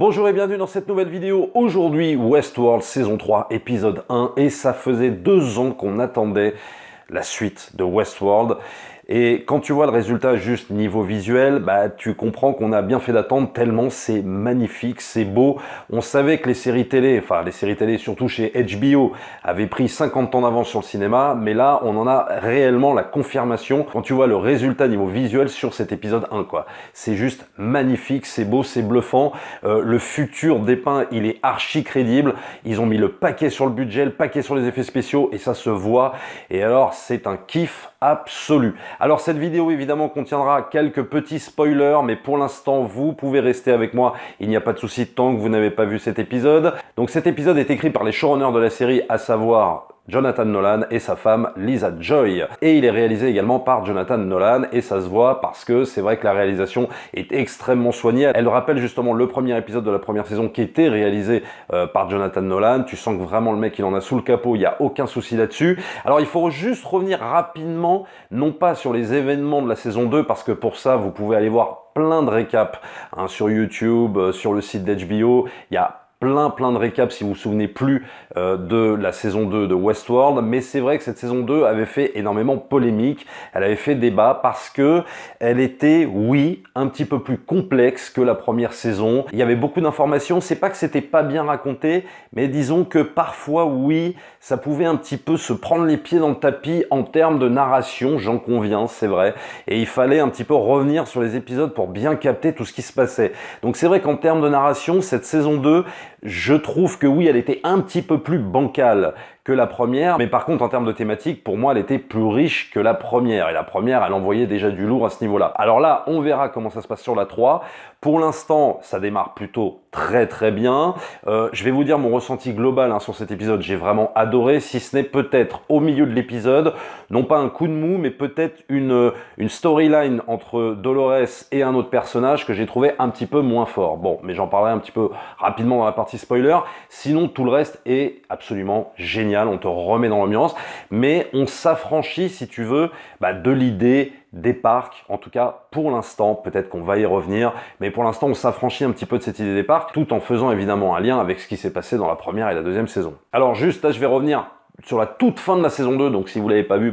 Bonjour et bienvenue dans cette nouvelle vidéo. Aujourd'hui, Westworld saison 3, épisode 1. Et ça faisait 2 ans qu'on attendait la suite de Westworld. Et quand tu vois le résultat juste niveau visuel, bah tu comprends qu'on a bien fait d'attendre tellement c'est magnifique, c'est beau. On savait que les séries télé, enfin les séries télé surtout chez HBO, avaient pris 50 ans d'avance sur le cinéma, mais là on en a réellement la confirmation quand tu vois le résultat niveau visuel sur cet épisode 1 quoi. C'est juste magnifique, c'est beau, c'est bluffant. Le futur dépeint, il est archi crédible. Ils ont mis le paquet sur le budget, le paquet sur les effets spéciaux et ça se voit. Et alors c'est un kiff absolu. Alors cette vidéo évidemment contiendra quelques petits spoilers, mais pour l'instant vous pouvez rester avec moi, il n'y a pas de souci tant que vous n'avez pas vu cet épisode. Donc cet épisode est écrit par les showrunners de la série, à savoir Jonathan Nolan et sa femme Lisa Joy. Et il est réalisé également par Jonathan Nolan et ça se voit parce que c'est vrai que la réalisation est extrêmement soignée. Elle rappelle justement le premier épisode de la première saison qui était réalisé par Jonathan Nolan. Tu sens que vraiment le mec il en a sous le capot, il n'y a aucun souci là-dessus. Alors il faut juste revenir rapidement, non pas sur les événements de la saison 2 parce que pour ça vous pouvez aller voir plein de récaps sur YouTube, sur le site d'HBO. Il y a plein de récaps si vous vous souvenez plus de la saison 2 de Westworld, mais c'est vrai que cette saison 2 avait fait énormément polémique, elle avait fait débat parce que elle était, oui, un petit peu plus complexe que la première saison. Il y avait beaucoup d'informations, c'est pas que c'était pas bien raconté, mais disons que parfois, oui, ça pouvait un petit peu se prendre les pieds dans le tapis en termes de narration, j'en conviens, c'est vrai, et il fallait un petit peu revenir sur les épisodes pour bien capter tout ce qui se passait. Donc c'est vrai qu'en termes de narration, cette saison 2, je trouve que oui, elle était un petit peu plus bancale que la première, mais par contre en termes de thématique, pour moi elle était plus riche que la première, et la première elle envoyait déjà du lourd à ce niveau-là. Alors là, on verra comment ça se passe sur la 3. Pour l'instant, ça démarre plutôt très bien. Je vais vous dire mon ressenti global sur cet épisode, j'ai vraiment adoré, si ce n'est peut-être au milieu de l'épisode, non pas un coup de mou, mais peut-être une storyline entre Dolores et un autre personnage que j'ai trouvé un petit peu moins fort. Bon, mais j'en parlerai un petit peu rapidement dans la partie spoiler, sinon tout le reste est absolument génial. On te remet dans l'ambiance, mais on s'affranchit, si tu veux, de l'idée des parcs, en tout cas pour l'instant, peut-être qu'on va y revenir, mais pour l'instant on s'affranchit un petit peu de cette idée des parcs, tout en faisant évidemment un lien avec ce qui s'est passé dans la première et la deuxième saison. Alors juste là, je vais revenir sur la toute fin de la saison 2, donc si vous ne l'avez pas vu,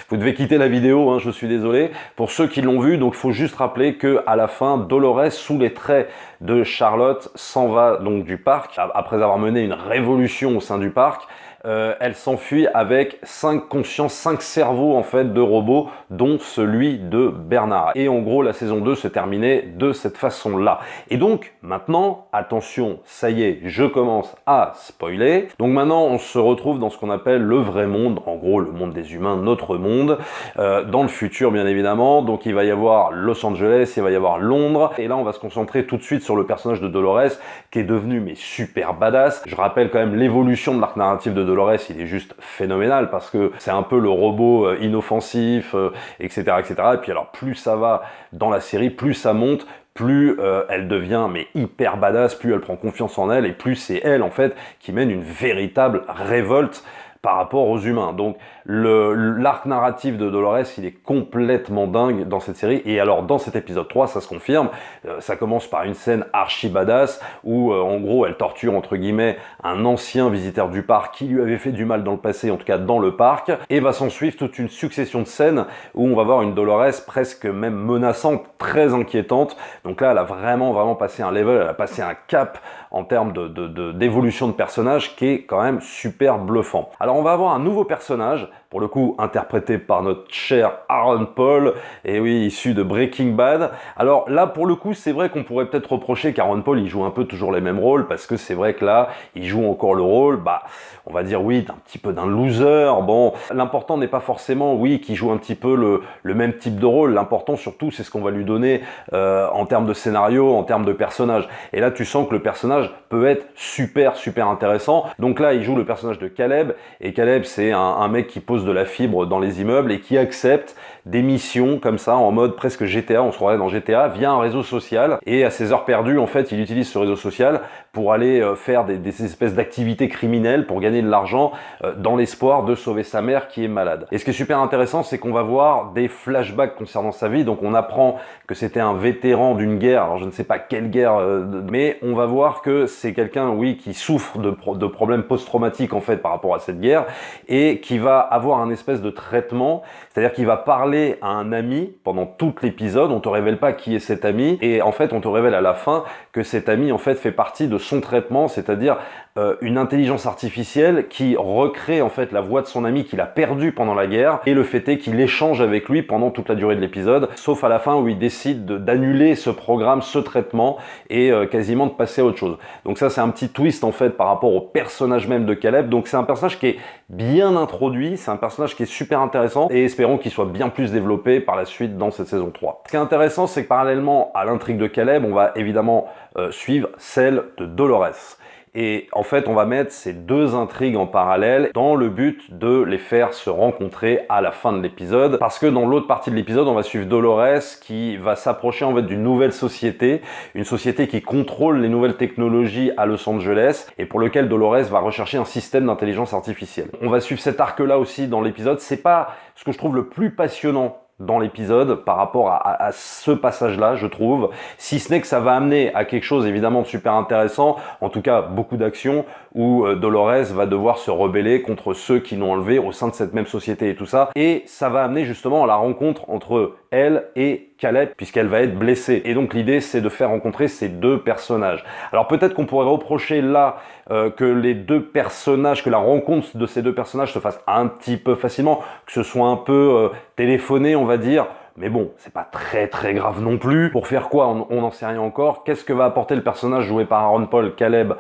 vous devez quitter la vidéo, je suis désolé. Pour ceux qui l'ont vu, donc il faut juste rappeler que à la fin, Dolores, sous les traits de Charlotte, s'en va donc du parc, après avoir mené une révolution au sein du parc. Elle s'enfuit avec 5 consciences, 5 cerveaux en fait de robots, dont celui de Bernard. Et en gros, la saison 2 se terminait de cette façon-là. Et donc, maintenant, attention, ça y est, je commence à spoiler. Donc maintenant, on se retrouve dans ce qu'on appelle le vrai monde, en gros, le monde des humains, notre monde, dans le futur, bien évidemment. Donc il va y avoir Los Angeles, il va y avoir Londres. Et là, on va se concentrer tout de suite sur le personnage de Dolores, qui est devenu mais super badass. Je rappelle quand même l'évolution de l'arc narratif de Dolores, il est juste phénoménal parce que c'est un peu le robot inoffensif, etc., etc. Et puis alors, plus ça va dans la série, plus ça monte, plus elle devient mais hyper badass, plus elle prend confiance en elle, et plus c'est elle, en fait, qui mène une véritable révolte par rapport aux humains. Donc l'arc narratif de Dolores, il est complètement dingue dans cette série. Et alors dans cet épisode 3, ça se confirme, ça commence par une scène archi badass où en gros elle torture entre guillemets un ancien visiteur du parc qui lui avait fait du mal dans le passé, en tout cas dans le parc, et va s'en suivre toute une succession de scènes où on va voir une Dolores presque même menaçante, très inquiétante. Donc là elle a vraiment passé un level, elle a passé un cap en termes d'évolution de personnage qui est quand même super bluffant. Alors on va avoir un nouveau personnage, pour le coup interprété par notre cher Aaron Paul, et oui, issu de Breaking Bad. Alors là, pour le coup, c'est vrai qu'on pourrait peut-être reprocher qu'Aaron Paul, il joue un peu toujours les mêmes rôles, parce que c'est vrai que là, il joue encore le rôle, on va dire oui, d'un petit peu d'un loser. Bon, l'important n'est pas forcément, oui, qu'il joue un petit peu le même type de rôle. L'important surtout, c'est ce qu'on va lui donner en termes de scénario, en termes de personnage. Et là, tu sens que le personnage peut être super intéressant. Donc là, il joue le personnage de Caleb, et Caleb, c'est un mec qui pose pose de la fibre dans les immeubles et qui accepte des missions comme ça en mode presque GTA, on se croirait dans GTA, via un réseau social. Et à ses heures perdues, en fait, il utilise ce réseau social pour aller faire des espèces d'activités criminelles pour gagner de l'argent dans l'espoir de sauver sa mère qui est malade. Et ce qui est super intéressant, c'est qu'on va voir des flashbacks concernant sa vie. Donc on apprend que c'était un vétéran d'une guerre, alors je ne sais pas quelle guerre, mais on va voir que c'est quelqu'un, oui, qui souffre de problèmes post-traumatiques en fait par rapport à cette guerre et qui va avoir un espèce de traitement, c'est-à-dire qu'il va parler à un ami pendant tout l'épisode, on te révèle pas qui est cet ami et en fait on te révèle à la fin que cet ami en fait fait partie de son traitement, c'est-à-dire une intelligence artificielle qui recrée en fait la voix de son ami qu'il a perdu pendant la guerre et le fait est qu'il échange avec lui pendant toute la durée de l'épisode, sauf à la fin où il décide d'annuler ce programme, ce traitement et quasiment de passer à autre chose. Donc ça c'est un petit twist en fait par rapport au personnage même de Caleb, donc c'est un personnage qui est bien introduit, c'est un personnage qui est super intéressant et espérons qu'il soit bien plus développé par la suite dans cette saison 3. Ce qui est intéressant c'est que parallèlement à l'intrigue de Caleb, on va évidemment suivre celle de Dolores. Et en fait, on va mettre ces deux intrigues en parallèle dans le but de les faire se rencontrer à la fin de l'épisode. Parce que dans l'autre partie de l'épisode, on va suivre Dolores qui va s'approcher en fait d'une nouvelle société, une société qui contrôle les nouvelles technologies à Los Angeles et pour lequel Dolores va rechercher un système d'intelligence artificielle. On va suivre cet arc-là aussi dans l'épisode. C'est pas ce que je trouve le plus passionnant dans l'épisode par rapport à ce passage-là, je trouve, si ce n'est que ça va amener à quelque chose évidemment de super intéressant, en tout cas beaucoup d'action, où Dolores va devoir se rebeller contre ceux qui l'ont enlevé au sein de cette même société et tout ça, et ça va amener justement à la rencontre entre elle et Caleb, puisqu'elle va être blessée. Et donc l'idée, c'est de faire rencontrer ces deux personnages. Alors peut-être qu'on pourrait reprocher là que les deux personnages, que la rencontre de ces deux personnages se fasse un petit peu facilement, que ce soit un peu téléphoné, on va dire. Mais bon, c'est pas très grave non plus. Pour faire quoi, on n'en sait rien encore. Qu'est-ce que va apporter le personnage joué par Aaron Paul, Caleb,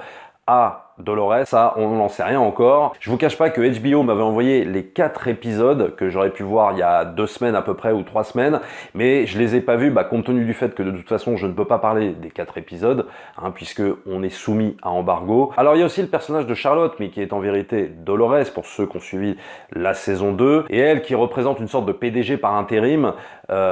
à Dolores, ça on n'en sait rien encore. Je vous cache pas que HBO m'avait envoyé les 4 épisodes que j'aurais pu voir il y a 2 semaines à peu près ou 3 semaines, mais je les ai pas vus compte tenu du fait que de toute façon je ne peux pas parler des 4 épisodes puisque on est soumis à embargo. Alors il y a aussi le personnage de Charlotte, mais qui est en vérité Dolores pour ceux qui ont suivi la saison 2, et elle qui représente une sorte de PDG par intérim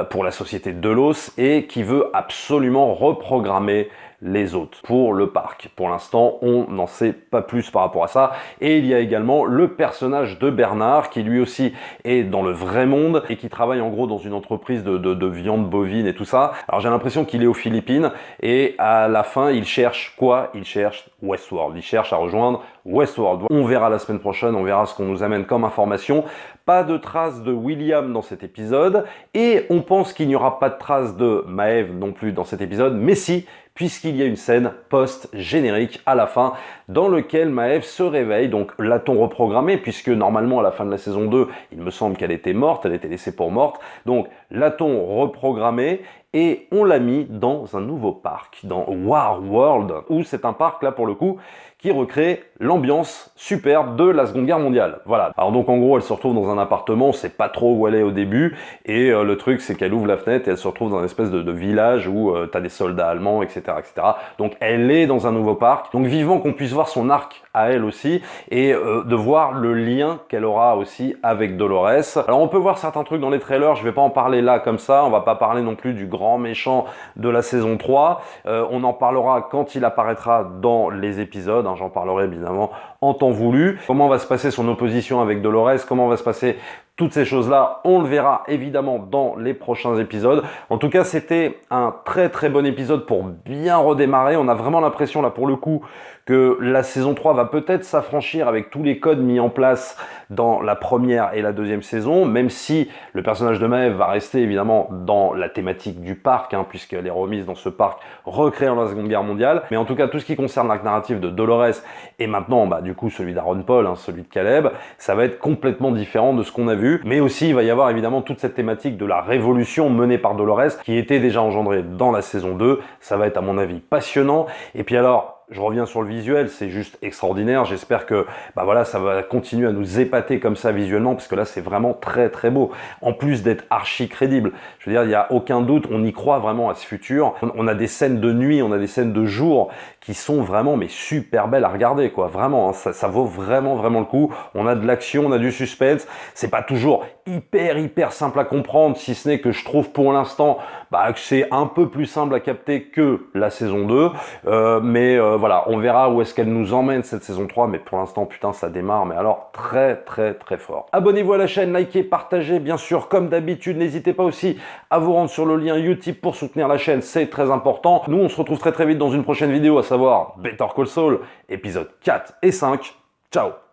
pour la société Delos et qui veut absolument reprogrammer les autres pour le parc. Pour l'instant, on n'en sait pas plus par rapport à ça. Et il y a également le personnage de Bernard qui lui aussi est dans le vrai monde et qui travaille en gros dans une entreprise de viande bovine et tout ça. Alors j'ai l'impression qu'il est aux Philippines et à la fin, il cherche quoi? Il cherche Westworld. Il cherche à rejoindre Westworld. On verra la semaine prochaine, on verra ce qu'on nous amène comme information. Pas de traces de William dans cet épisode et on pense qu'il n'y aura pas de traces de Maeve non plus dans cet épisode, mais si, puisqu'il y a une scène post-générique à la fin dans lequel Maeve se réveille. Donc l'a-t-on reprogrammé puisque normalement à la fin de la saison 2, il me semble qu'elle était morte, elle était laissée pour morte. Donc l'a-t-on reprogrammé et on l'a mis dans un nouveau parc, dans War World, où c'est un parc là pour le coup qui recrée l'ambiance superbe de la Seconde Guerre mondiale. Voilà. Alors donc en gros, elle se retrouve dans un appartement, on sait pas trop où elle est au début, et le truc c'est qu'elle ouvre la fenêtre et elle se retrouve dans une espèce de village où tu as des soldats allemands, etc., etc. Donc elle est dans un nouveau parc. Donc vivement qu'on puisse voir son arc à elle aussi, et de voir le lien qu'elle aura aussi avec Dolores. Alors on peut voir certains trucs dans les trailers, je vais pas en parler là comme ça, on va pas parler non plus du grand méchant de la saison 3, on en parlera quand il apparaîtra dans les épisodes, j'en parlerai évidemment en temps voulu. Comment va se passer son opposition avec Dolores, comment va se passer toutes ces choses-là, on le verra évidemment dans les prochains épisodes. En tout cas, c'était un très bon épisode pour bien redémarrer. On a vraiment l'impression là pour le coup que la saison 3 va peut-être s'affranchir avec tous les codes mis en place dans la première et la deuxième saison, même si le personnage de Maeve va rester évidemment dans la thématique du parc, puisqu'elle est remise dans ce parc recréé dans la Seconde Guerre mondiale. Mais en tout cas, tout ce qui concerne l'arc narratif de Dolores et maintenant du coup celui d'Aaron Paul, celui de Caleb, ça va être complètement différent de ce qu'on a vu. Mais aussi, il va y avoir évidemment toute cette thématique de la révolution menée par Dolores qui était déjà engendrée dans la saison 2. Ça va être à mon avis passionnant. Et puis alors, je reviens sur le visuel, c'est juste extraordinaire. J'espère que bah voilà, ça va continuer à nous épater comme ça visuellement, parce que là, c'est vraiment très très beau. En plus d'être archi crédible, je veux dire, il n'y a aucun doute, on y croit vraiment à ce futur. On a des scènes de nuit, on a des scènes de jour qui sont vraiment mais super belles à regarder, quoi. Vraiment, hein, ça vaut vraiment le coup. On a de l'action, on a du suspense. C'est pas toujours hyper simple à comprendre, si ce n'est que je trouve pour l'instant bah, que c'est un peu plus simple à capter que la saison 2. Voilà, on verra où est-ce qu'elle nous emmène cette saison 3, mais pour l'instant, putain, ça démarre, mais alors très fort. Abonnez-vous à la chaîne, likez, partagez, bien sûr, comme d'habitude. N'hésitez pas aussi à vous rendre sur le lien Utip pour soutenir la chaîne, c'est très important. Nous, on se retrouve très vite dans une prochaine vidéo, à savoir Better Call Saul, épisode 4 et 5. Ciao!